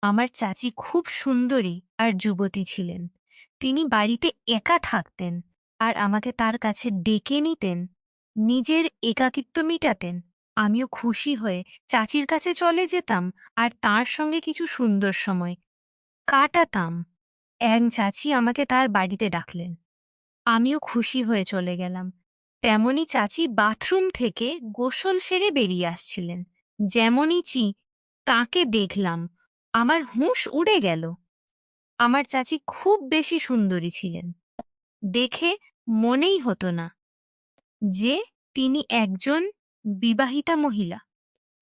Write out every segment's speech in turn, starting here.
আমার চাচি খুব সুন্দরী আর যুবতী ছিলেন। তিনি বাড়িতে একা থাকতেন আর আমাকে তার কাছে ডেকে নিতেন, নিজের একাকিত্ব মিটাতেন। আমিও খুশি হয়ে চাচির কাছে চলে যেতাম আর তার সঙ্গে কিছু সুন্দর সময় কাটাতাম। এক চাচি আমাকে তার বাড়িতে ডাকলেন, আমিও খুশি হয়ে চলে গেলাম। তেমনি চাচি বাথরুম থেকে গোসল সেরে বেরিয়ে আসছিলেন। যেমনই তাকে দেখলাম, আমার হুঁশ উড়ে গেল। আমার চাচি খুব বেশি সুন্দরী ছিলেন। দেখে মনেই হতো না যে তিনি একজন বিবাহিতা মহিলা।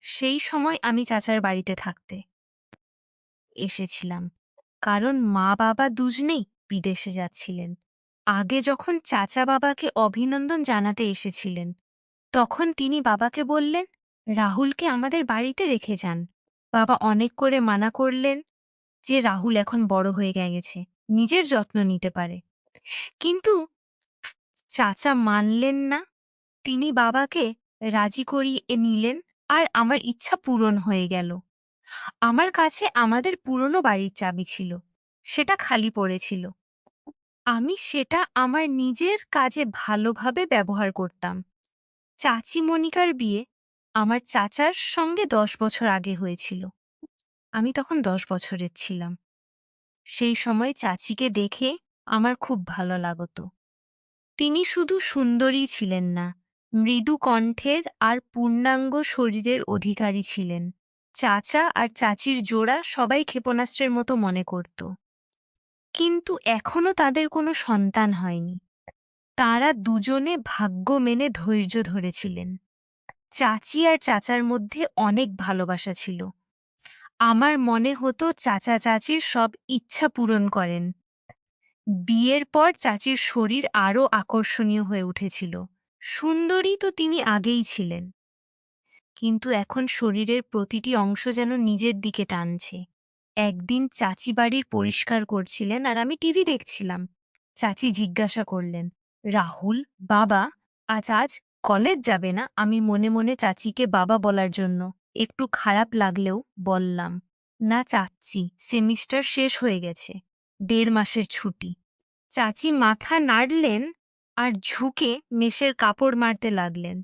সেই সময় আমি চাচার বাড়িতে থাকতে এসেছিলাম, কারণ মা বাবা দুজনেই বিদেশে যাচ্ছিলেন। আগে যখন চাচা বাবাকে অভিনন্দন জানাতে এসেছিলেন, তখন তিনি বাবাকে বললেন, রাহুলকে আমাদের বাড়িতে রেখে যান। বাবা অনেক করে মানা করলেন যে রাহুল এখন বড় হয়ে গেছে, নিজের যত্ন নিতে পারে। কিন্তু চাচা মানলেন না। তিনি বাবাকে রাজি করিয়ে নিলেন আর আমার ইচ্ছা পূরণ হয়ে গেল। আমার কাছে আমাদের পুরনো বাড়ির চাবি ছিল, সেটা খালি পড়েছিল। আমি সেটা আমার নিজের কাজে ভালোভাবে ব্যবহার করতাম। চাচি মনিকার বিয়ে আমার চাচার সঙ্গে 10 বছর আগে হয়েছিল। আমি তখন 10 বছরের ছিলাম। সেই সময় চাচিকে দেখে আমার খুব ভালো লাগতো। তিনি শুধু সুন্দরী ছিলেন না, মৃদু কণ্ঠের আর পূর্ণাঙ্গ শরীরের অধিকারী ছিলেন। চাচা আর চাচির জোড়া সবাই ক্ষেপণাস্ত্রের মতো মনে করত। কিন্তু এখনো তাদের কোনো সন্তান হয়নি। তারা দুজনে ভাগ্য মেনে ধৈর্য ধরেছিলেন। চাচি আর চাচার মধ্যে অনেক ভালোবাসা ছিল। আমার মনে হতো চাচা চাচির সব ইচ্ছা পূরণ করেন। বিয়ের পর চাচির শরীর আরও আকর্ষণীয় হয়ে উঠেছিল। সুন্দরী তো তিনি আগেই ছিলেন, কিন্তু এখন শরীরের প্রতিটি অংশ যেন নিজের দিকে টানছে। একদিন চাচি বাড়ির পরিষ্কার করছিলেন আর আমি টিভি দেখছিলাম। চাচি জিজ্ঞাসা করলেন, রাহুল, বাবা আজ আজ কলেজ যাবে না? আমি মনে মনে চাচিকে বাবা বলার জন্য একটু খারাপ লাগলেও বললাম, না চাচ্ছি, সেমিস্টার শেষ হয়ে গেছে, 1.5 মাসের ছুটি। চাচি মাথা নাড়লেন আর ঝুঁকে মেষের কাপড় মারতে লাগলেন।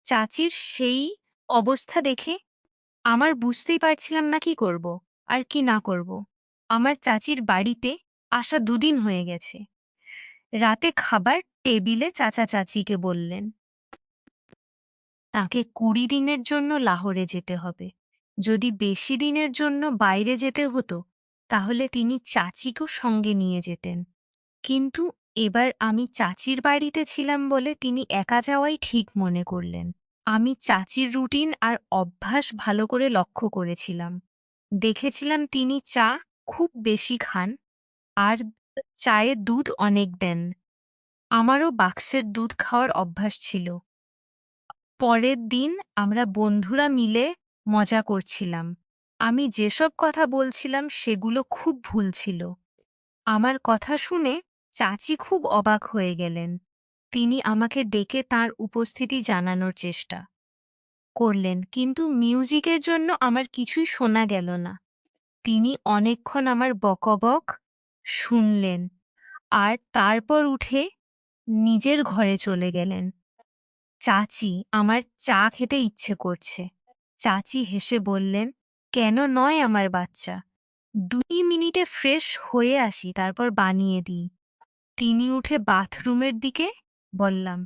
চাচির সেই অবস্থা দেখে আমার বুঝতেই পারছিলাম না কি করব আর কি না করব। আমার চাচির বাড়িতে আসা 2 দিন হয়ে গেছে। রাতে খাবার টেবিলে চাচা চাচিকে বললেন তাকে 20 দিনের জন্য লাহোরে যেতে হবে। যদি বেশি দিনের জন্য বাইরে যেতে হতো, তাহলে তিনি চাচিকেও সঙ্গে নিয়ে যেতেন। কিন্তু এবার আমি চাচির বাড়িতে ছিলাম বলে তিনি একা যাওয়াই ঠিক মনে করলেন। আমি চাচির রুটিন আর অভ্যাস ভালো করে লক্ষ্য করেছিলাম। দেখেছিলাম তিনি চা খুব বেশি খান আর চায়ে দুধ অনেক দেন। আমারও বাক্সের দুধ খাওয়ার অভ্যাস ছিল। পরের দিন আমরা বন্ধুরা মিলে মজা করছিলাম। আমি যেসব কথা বলছিলাম সেগুলো খুব ভুল ছিল। আমার কথা শুনে চাচি খুব অবাক হয়ে গেলেন। তিনি আমাকে ডেকে তার উপস্থিতি জানানোর চেষ্টা করলেন, কিন্তু মিউজিকের জন্য আমার কিছুই শোনা গেল না। তিনি অনেকক্ষণ আমার বকবক শুনলেন আর তারপর উঠে নিজের ঘরে চলে গেলেন। চাচি, আমার চা খেতে ইচ্ছে করছে। চাচি হেসে বললেন, কেন নয় আমার বাচ্চা, 2 মিনিটে ফ্রেশ হয়ে আসি, তারপর বানিয়ে দিই। তিনি উঠে বাথরুমের দিকে বললাম,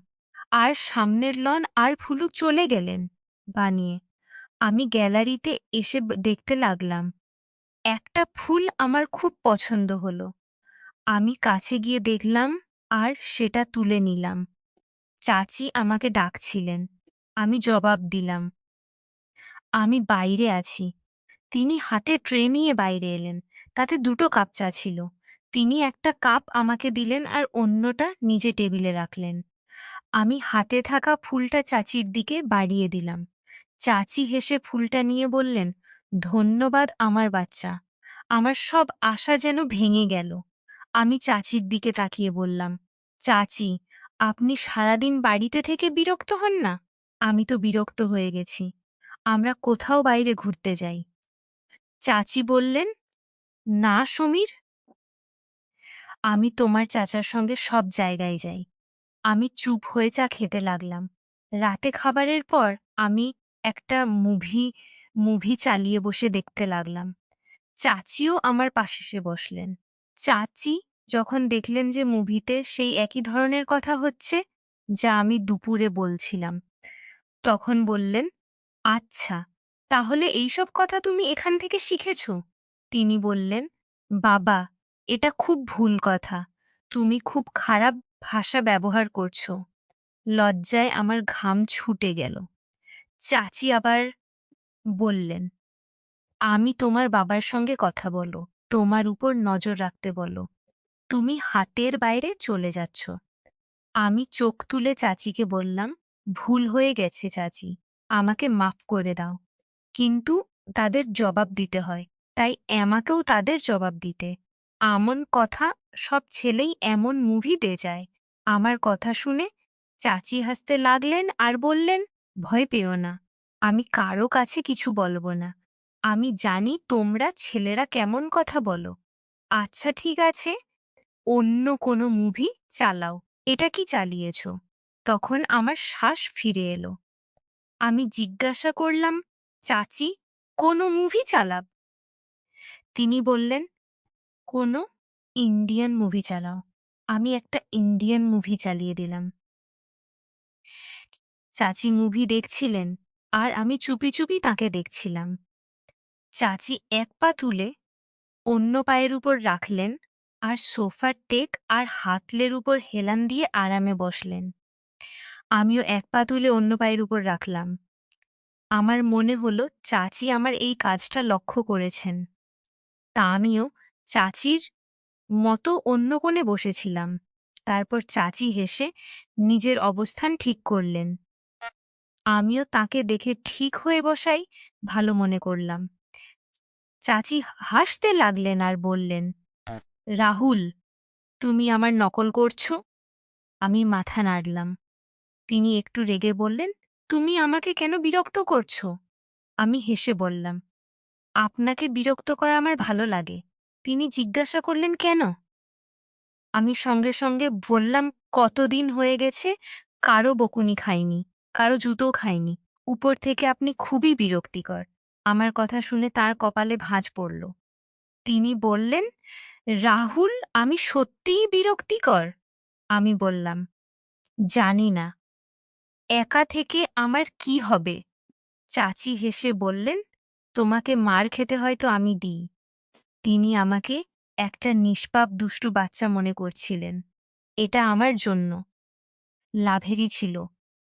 আর সামনের লন আর ফুলুক চলে গেলেন বানিয়ে। আমি গ্যালারিতে এসে দেখতে লাগলাম। একটা ফুল আমার খুব পছন্দ হলো। আমি কাছে গিয়ে দেখলাম আর সেটা তুলে নিলাম। চাচি আমাকে ডাকছিলেন। আমি জবাব দিলাম, আমি বাইরে আছি। তিনি হাতে ট্রে নিয়ে বাইরে এলেন। তাতে 2 কাপ চা ছিল। তিনি একটা কাপ আমাকে দিলেন আর অন্যটা নিজে টেবিলে রাখলেন। আমি হাতে থাকা ফুলটা চাচির দিকে বাড়িয়ে দিলাম। চাচি হেসে ফুলটা নিয়ে বললেন, ধন্যবাদ আমার বাচ্চা। আমার সব আশা যেন ভেঙে গেল। আমি চাচির দিকে তাকিয়ে বললাম, চাচি, আপনি সারাদিন বাড়িতে থেকে বিরক্ত হন না? আমি তো বিরক্ত হয়ে গেছি। আমরা কোথাও বাইরে ঘুরতে যাই। চাচি বললেন, না সমীর, আমি তোমার চাচার সঙ্গে সব জায়গায় যাই। আমি চুপ হয়ে চা খেতে লাগলাম। রাতে খাবারের পর আমি একটা মুভি চালিয়ে বসে দেখতে লাগলাম। চাচিও আমার পাশে এসে বসলেন। চাচি যখন দেখলেন যে মুভিতে সেই একই ধরনের কথা হচ্ছে যা আমি দুপুরে বলছিলাম, তখন বললেন, আচ্ছা, তাহলে এইসব কথা তুমি এখান থেকে শিখেছ? তিনি বললেন, বাবা, এটা খুব ভুল কথা। তুমি খুব খারাপ ভাষা ব্যবহার করছো। লজ্জায় আমার ঘাম ছুটে গেল। চাচি আবার বললেন, আমি তোমার বাবার সঙ্গে কথা বলো, তোমার উপর নজর রাখতে বলো। তুমি হাতের বাইরে চলে যাচ্ছ। আমি চোখ তুলে চাচিকে বললাম, ভুল হয়ে গেছে চাচি, আমাকে মাফ করে দাও। কিন্তু তাদের জবাব দিতে হয়, তাই আমাকেও তাদের জবাব দিতে। আমন কথা, সব ছেলেই এমন মুভি দিয়ে যায়। আমার কথা শুনে চাচি হাসতে লাগলেন আর বললেন, ভয় পেও না, আমি কারো কাছে কিছু বলবো না। আমি জানি তোমরা ছেলেরা কেমন কথা বলো। আচ্ছা ঠিক আছে, অন্য কোনো মুভি চালাও। এটা কি চালিয়েছ? তখন আমার শ্বাস ফিরে এলো। আমি জিজ্ঞাসা করলাম, চাচি, কোনো মুভি চালাব? তিনি বললেন, কোনো ইন্ডিয়ান মুভি চালাও। আমি একটা ইন্ডিয়ান মুভি চালিয়ে দিলাম। চাচি মুভি দেখছিলেন আর আমি চুপি চুপি তাকে দেখছিলাম। চাচি এক পা তুলে অন্য পায়ের উপর রাখলেন আর সোফার টেক আর হাতলের উপর হেলান দিয়ে আরামে বসলেন। আমিও এক পা তুলে অন্য পায়ের উপর রাখলাম। আমার মনে হলো চাচি আমার এই কাজটা লক্ষ্য করেছেন। তা আমিও চাচির মতো অন্য কোণে বসেছিলাম। তারপর চাচি হেসে নিজের অবস্থান ঠিক করলেন। আমিও তাকে দেখে ঠিক হয়ে বসাই ভালো মনে করলাম। চাচি হাসতে লাগলেন আর বললেন, রাহুল, তুমি আমার নকল করছো? আমি মাথা নাড়লাম। তিনি একটু রেগে বললেন, তুমি আমাকে কেন বিরক্ত করছো? আমি হেসে বললাম, আপনাকে বিরক্ত করা আমার ভালো লাগে। তিনি জিজ্ঞাসা করলেন, কেন? আমি সঙ্গে সঙ্গে বললাম, কতদিন হয়ে গেছে কারো বকুনি খাইনি, কারো জুতো খাইনি। উপর থেকে আপনি খুবই বিরক্তিকর। আমার কথা শুনে তার কপালে ভাঁজ পড়ল। তিনি বললেন, রাহুল, আমি সত্যিই বিরক্তিকর? আমি বললাম, জানি না, একা থেকে আমার কি হবে? চাচি হেসে বললেন, তোমাকে মার খেতে হয়তো আমি দিই। তিনি আমাকে একটা নিষ্পাপ দুষ্টু বাচ্চা মনে করছিলেন। এটা আমার জন্য লাভেরই ছিল।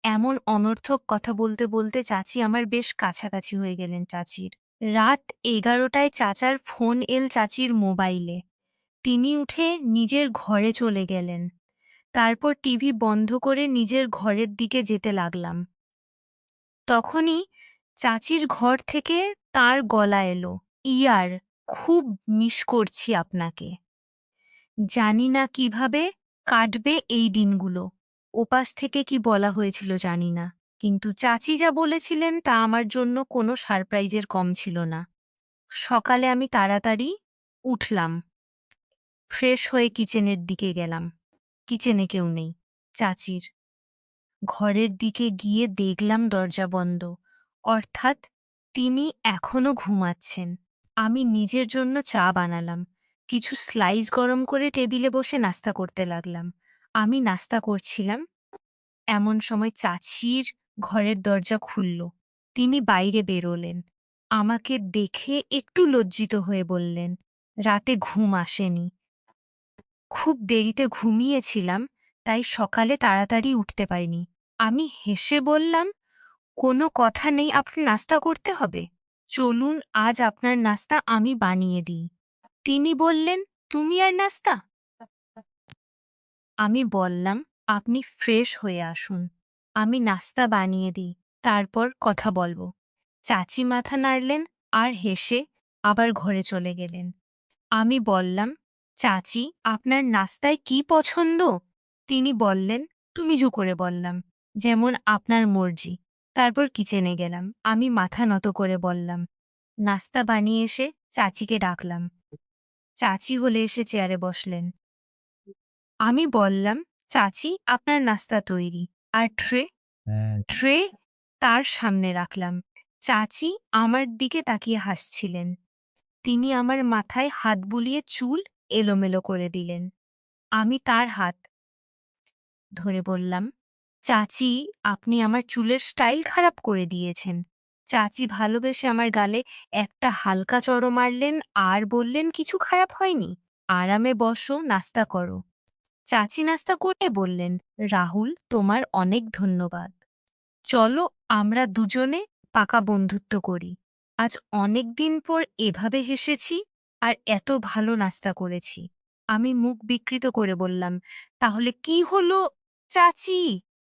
এমন অনর্থক কথা বলতে বলতে চাচি আমার বেশ কাছাকাছি হয়ে গেলেন চাচির। রাত 11টায় চাচার ফোন এল চাচির মোবাইলে। তিনি উঠে নিজের ঘরে চলে গেলেন। তারপর টিভি বন্ধ করে নিজের ঘরের দিকে যেতে লাগলাম। তখনই চাচির ঘর থেকে তার গলা এলো, ইয়ার, খুব মিস করছি আপনাকে। জানি না কিভাবে কাটবে এই দিনগুলো। ওপাশ থেকে কি বলা হয়েছিল জানি না, কিন্তু চাচি যা বলেছিলেন তা আমার জন্য কোনো সারপ্রাইজের কম ছিল না। সকালে আমি তাড়াতাড়ি উঠলাম, ফ্রেশ হয়ে কিচেনের দিকে গেলাম। কিচেনে কেউ নেই। চাচির ঘরের দিকে গিয়ে দেখলাম দরজা বন্ধ, অর্থাৎ তিনি এখনো ঘুমাচ্ছেন। আমি নিজের জন্য চা বানালাম, কিছু স্লাইস গরম করে টেবিলে বসে নাস্তা করতে লাগলাম। আমি নাস্তা করছিলাম, এমন সময় চাচির ঘরের দরজা খুলল। তিনি বাইরে বেরোলেন। আমাকে দেখে একটু লজ্জিত হয়ে বললেন, রাতে ঘুম আসেনি। খুব দেরিতে ঘুমিয়েছিলাম, তাই সকালে তাড়াতাড়ি উঠতে পারিনি। আমি হেসে বললাম, কোনো কথা নেই, আপনার নাস্তা করতে হবে। চলুন আজ আপনার নাস্তা আমি বানিয়ে দিই। তিনি বললেন, তুমি আর নাস্তা? আমি বললাম, আপনি ফ্রেশ হয়ে আসুন, আমি নাস্তা বানিয়ে দিই, তারপর কথা বলবো। চাচি মাথা নাড়লেন আর হেসে আবার ঘরে চলে গেলেন। আমি বললাম, চাচি, আপনার নাস্তায় কি পছন্দ? তিনি বললেন, তুমি জু করে বললাম, যেমন আপনার মর্জি। তারপর কিচেনে গেলাম। আমি মাথা নত করে বললাম, নাস্তা বানিয়ে এসে চাচিকে ডাকলাম। চাচি হলে এসে চেয়ারে বসলেন। আমি বললাম, চাচি আপনার নাস্তা তৈরি। আর ট্রে তার সামনে রাখলাম। চাচি আমার দিকে তাকিয়ে হাসছিলেন। তিনি আমার মাথায় হাত বুলিয়ে চুল এলোমেলো করে দিলেন। আমি তার হাত ধরে বললাম, চাচি আপনি আমার চুলের স্টাইল খারাপ করে দিয়েছেন। চাচি ভালোবেসে আমার গালে একটা হালকা চড় মারলেন আর বললেন, কিছু খারাপ হয়নি, আরামে বসো, নাস্তা করো। চাচি নাস্তা করে বললেন, রাহুল তোমার অনেক ধন্যবাদ। চলো আমরা দুজনে পাকা বন্ধুত্ব করি। আজ অনেক দিন পর এভাবে হেসেছি আর এত ভালো নাস্তা করেছি। আমি মুখ বিকৃত করে বললাম, তাহলে কি হলো চাচি?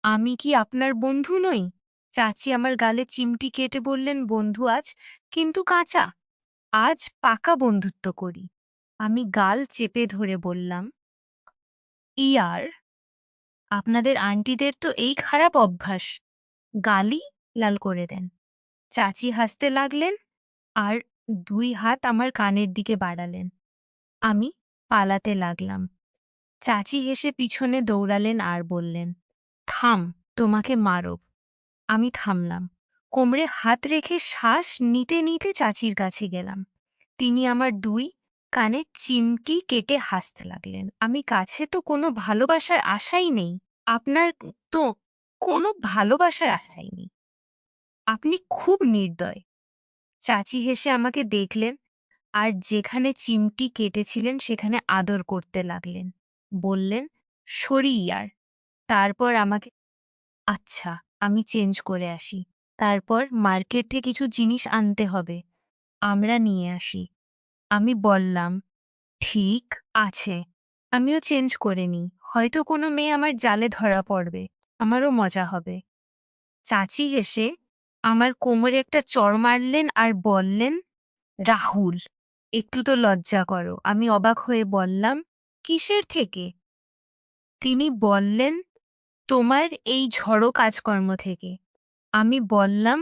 আমি কি আপনার বন্ধু নই? চাচি আমার গালে চিমটি কেটে বললেন, বন্ধু আজ কিন্তু কাঁচা। আজ পাকা বন্ধুত্ব করি। আমি গাল চেপে ধরে বললাম, ইয়ার আপনাদের আন্টিদের তো এই খারাপ অভ্যাস, গালি লাল করে দেন। চাচি হাসতে লাগলেন আর ২ হাত আমার কানের দিকে বাড়ালেন। আমি পালাতে লাগলাম। চাচি হেসে পিছনে দৌড়ালেন আর বললেন, থাম, তোমাকে মারব। আমি থামলাম। কোমরে হাত রেখে শ্বাস নিতে নিতে চাচির কাছে গেলাম। তিনি আমার ২ কানে চিমটি কেটে হাসতে লাগলেন। আমি কাছে তো কোনো ভালোবাসার আশাই নেই। আপনার তো কোনো ভালোবাসার আশাই নেই। আপনি খুব নির্দয়। চাচি হেসে আমাকে দেখলেন আর যেখানে চিমটি কেটেছিলেন সেখানে আদর করতে লাগলেন। বললেন, সরি ইয়ার। তারপর আমাকে, আচ্ছা আমি চেঞ্জ করে আসি। তারপর মার্কেটে কিছু জিনিস আনতে হবে, আমরা নিয়ে আসি। আমি বললাম, ঠিক আছে। আমিও চেঞ্জ করে নিই। হয়তো কোনো মেয়ে আমার জালে ধরা পড়বে। আমারও মজা হবে। চাচি এসে আমার কোমরে একটা চড় মারলেন আর বললেন, রাহুল একটু তো লজ্জা করো। আমি অবাক হয়ে বললাম, কিসের থেকে? তিনি বললেন, তোমার এই ঝড়ো কাজকর্ম থেকে। আমি বললাম,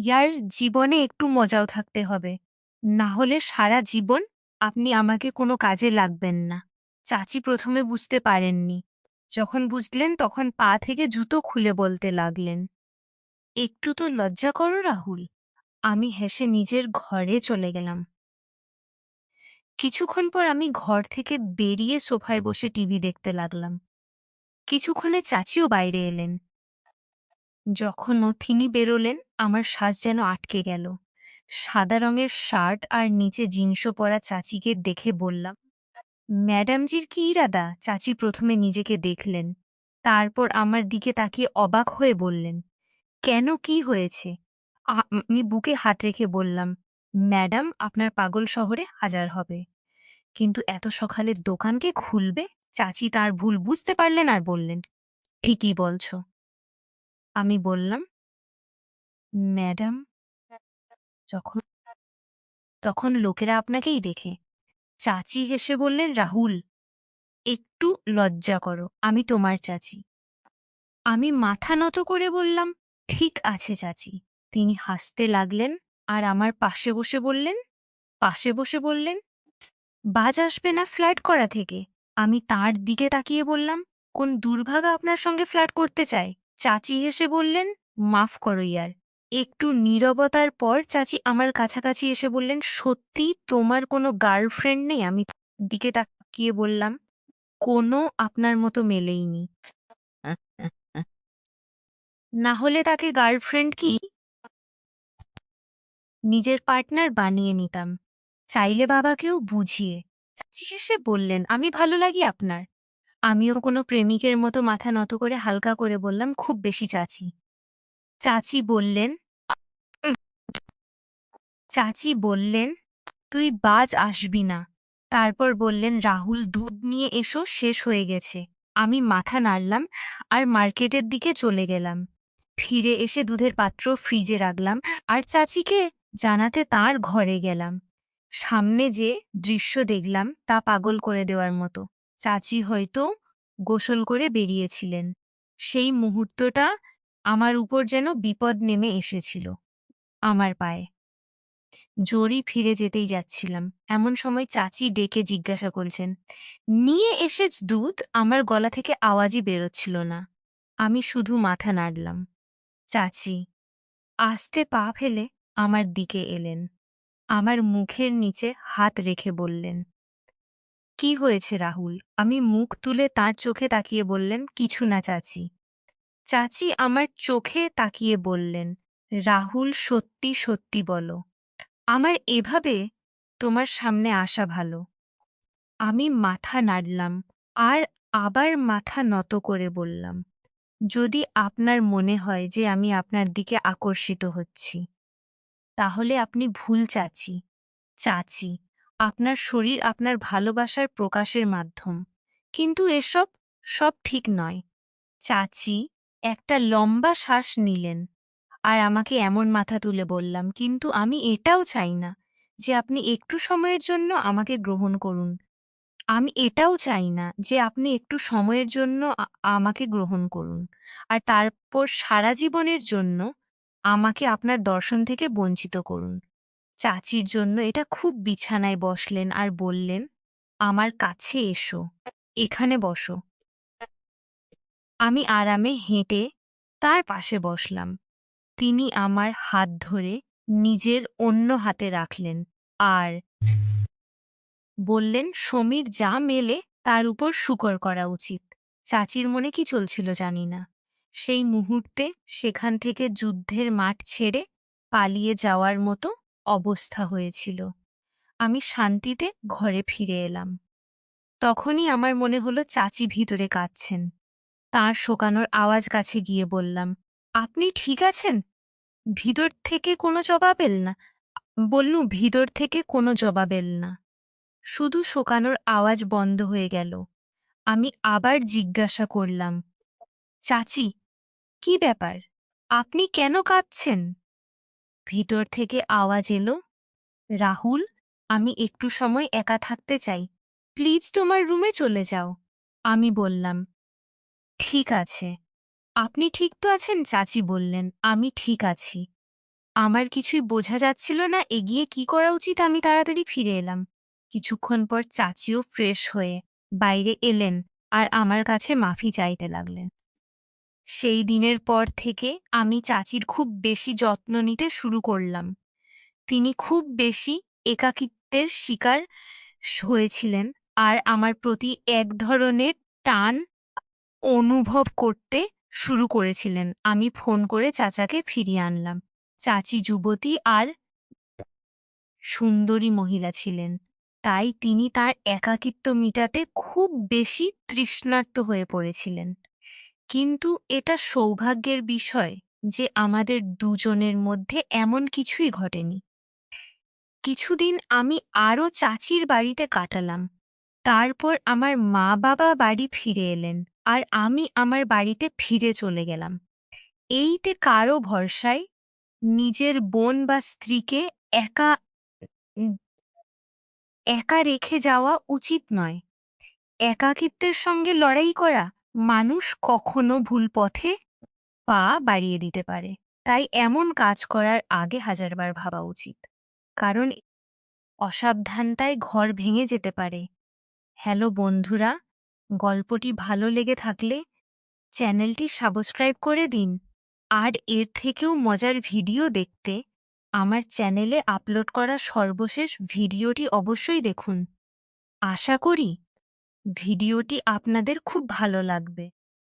ইয়ার জীবনে একটু মজাও থাকতে হবে। না হলে সারা জীবন আপনি আমাকে কোনো কাজে লাগবেন না। চাচি প্রথমে বুঝতে পারেননি। যখন বুঝলেন তখন পা থেকে জুতো খুলে বলতে লাগলেন, একটু তো লজ্জা করো রাহুল। আমি হেসে নিজের ঘরে চলে গেলাম। কিছুক্ষণ পর আমি ঘর থেকে বেরিয়ে সোফায় বসে টিভি দেখতে লাগলাম। কিছুক্ষণে চাচিও বাইরে এলেন। যখনও তিনি বেরোলেন আমার শ্বাস যেন আটকে গেল। সাদা রঙের শার্ট আর নিচে জিন্সও পরা চাচিকে দেখে বললাম, ম্যাডামজির কি ইরাদা? চাচি প্রথমে নিজেকে দেখলেন, তারপর আমার দিকে তাকিয়ে অবাক হয়ে বললেন, কেন, কি হয়েছে? আমি বুকে হাত রেখে বললাম, ম্যাডাম আপনার পাগল শহরে হাজার হবে, কিন্তু এত সকালে দোকান কে খুলবে? চাচি তার ভুল বুঝতে পারলেন আর বললেন, ঠিকই বলছো। আমি বললাম, ম্যাডাম যখন তখন লোকেরা আপনাকেই দেখে। চাচি হেসে বললেন, রাহুল একটু লজ্জা করো, আমি তোমার চাচি। আমি মাথা নত করে বললাম, ঠিক আছে চাচি। তিনি হাসতে লাগলেন আর আমার পাশে বসে বললেন, বাজ আসবে না ফ্ল্যাট করা থেকে? আমি তার দিকে তাকিয়ে বললাম, কোন দুর্ভাগা আপনার সঙ্গে ফ্ল্যাট করতে চায়? চাচি হেসে বললেন, মাফ করো ইয়ার। একটু নীরবতার পর চাচি আমার কাছাকাছি এসে বললেন, সত্যি তোমার কোনো গার্লফ্রেন্ড নেই? আমি দিকে তাকিয়ে বললাম, কোনো আপনার মতো মেলেইনি। না হলে তাকে গার্লফ্রেন্ড কি নিজের পার্টনার বানিয়ে নিতাম, চাইলে বাবাকেও বুঝিয়ে। চাচি হেসে বললেন, আমি ভালো লাগি আপনার? আমিও কোনো প্রেমিকের মতো মাথা নত করে হালকা করে বললাম, খুব বেশি চাচি। চাচি বললেন উম, চাচি বললেন, তুই বাজ আসবি না। তারপর বললেন, রাহুল দুধ নিয়ে এসো, শেষ হয়ে গেছে। আমি মাথা নাড়লাম আর মার্কেটের দিকে চলে গেলাম। ফিরে এসে দুধের পাত্র ফ্রিজে রাখলাম আর চাচিকে জানাতে তার ঘরে গেলাম। সামনে যে দৃশ্য দেখলাম তা পাগল করে দেওয়ার মতো। চাচি হয়তো গোসল করে বেরিয়েছিলেন। সেই মুহূর্তটা আমার উপর যেন বিপদ নেমে এসেছিল আমার পায়ে। জোরই ফিরে যেতেই যাচ্ছিলাম। এমন সময় চাচি ডেকে জিজ্ঞাসা করছেন, "নিয়ে এসেছ দুধ?" আমার গলা থেকে আওয়াজই বেরোচ্ছিল না। আমি শুধু মাথা নাড়লাম। চাচি আস্তে পা ফেলে আমার দিকে এলেন। আমার মুখের নিচে হাত রেখে বললেন, "কি হয়েছে রাহুল?" আমি মুখ তুলে তার চোখে তাকিয়ে বললেন, "কিছু না চাচি।" চাচি আমার চোখে তাকিয়ে বললেন, "রাহুল, সত্যি সত্যি বলো, আমার এভাবে তোমার সামনে আসা ভালো?" আমি মাথা নাড়লাম আর আবার মাথা নত করে বললাম, "যদি আপনার মনে হয় যে আমি আপনার দিকে আকর্ষিত হচ্ছি, তাহলে আপনি ভুল চাচি। চাচি, আপনার শরীর আপনার ভালোবাসার প্রকাশের মাধ্যম। কিন্তু এসব সব ঠিক নয়।" চাচি একটা লম্বা শ্বাস নিলেন আর আমাকে এমন মাথা তুলে বললাম, "কিন্তু আমি এটাও চাই না যে আপনি একটু সময়ের জন্য আমাকে গ্রহণ করুন। আমি এটাও চাই না যে আপনি একটু সময়ের জন্য আমাকে গ্রহণ করুন। আর তারপর সারা জীবনের জন্য আমাকে আপনার দর্শন থেকে বঞ্চিত করুন।" চাচির জন্য এটা খুব বিছানায় বসলেন আর বললেন, "আমার কাছে এসো, এখানে বসো।" আমি আরামে হেঁটে তার পাশে বসলাম। তিনি আমার হাত ধরে নিজের অন্য হাতে রাখলেন আর বললেন, "সমীর যা মেলে তার উপর শুকর করা উচিত।" চাচির মনে কি চলছিল জানি না। সেই মুহূর্তে সেখান থেকে যুদ্ধের মাঠ ছেড়ে পালিয়ে যাওয়ার মতো অবস্থা হয়েছিল। আমি শান্তিতে ঘরে ফিরে এলাম। তখনই আমার মনে হলো চাচি ভিতরে কাঁদছেন। তাঁর শোকানোর আওয়াজ কাছে গিয়ে বললাম, "আপনি ঠিক আছেন?" ভিতর থেকে কোনো জবাব এল না। ভিতর থেকে কোনো জবাব এল না। শুধু শোকানোর আওয়াজ বন্ধ হয়ে গেল। আমি আবার জিজ্ঞাসা করলাম, "চাচি, কি ব্যাপার? আপনি কেন কাঁদছেন?" ভিতর থেকে আওয়াজ এলো, "রাহুল, আমি একটু সময় একা থাকতে চাই। প্লিজ তোমার রুমে চলে যাও।" আমি বললাম, "ঠিক আছে।" "আপনি ঠিক তো আছেন?" চাচি বললেন, "আমি ঠিক আছি।" আমার কিছুই বোঝা যাচ্ছিল না এগিয়ে কি করা উচিত। আমি তাড়াতাড়ি ফিরে এলাম। কিছুক্ষণ পর চাচিও ফ্রেশ হয়ে বাইরে এলেন আর আমার কাছে মাফি চাইতে লাগলেন। সেই দিনের পর থেকে আমি চাচির খুব বেশি যত্ন নিতে শুরু করলাম। তিনি খুব বেশি একাকিত্বের শিকার হয়েছিলেন আর আমার প্রতি এক ধরনের টান অনুভব করতে শুরু করেছিলেন। আমি ফোন করে চাচাকে ফিরিয়ে আনলাম। চাচি যুবতী আর সুন্দরী মহিলা ছিলেন। তাই তিনি তার একাকিত্ব মিটাতে খুব বেশি তৃষ্ণার্ত হয়ে পড়েছিলেন। কিন্তু এটা সৌভাগ্যের বিষয় যে আমাদের দুজনের মধ্যে এমন কিছুই ঘটেনি। কিছুদিন আমি আরও চাচির বাড়িতে কাটালাম। তারপর আমার মা-বাবা বাড়ি ফিরে এলেন আর আমি আমার বাড়িতে ফিরে চলে গেলাম। এইতে কারো ভরসায় নিজের বোন বা স্ত্রীকে একা উম একা রেখে যাওয়া উচিত নয়। একাকিত্বের সঙ্গে লড়াই করা মানুষ কখনো ভুল পথে পা বাড়িয়ে দিতে পারে। তাই এমন কাজ করার আগে হাজারবার ভাবা উচিত। কারণ অসাবধানতায় ঘর ভেঙে যেতে পারে। হ্যালো বন্ধুরা, গল্পটি ভালো লেগে থাকলে চ্যানেলটি সাবস্ক্রাইব করে দিন। আর এর থেকেও মজার ভিডিও দেখতে আমার চ্যানেলে আপলোড করা সর্বশেষ ভিডিওটি অবশ্যই দেখুন। আশা করি ভিডিওটি আপনাদের খুব ভালো লাগবে।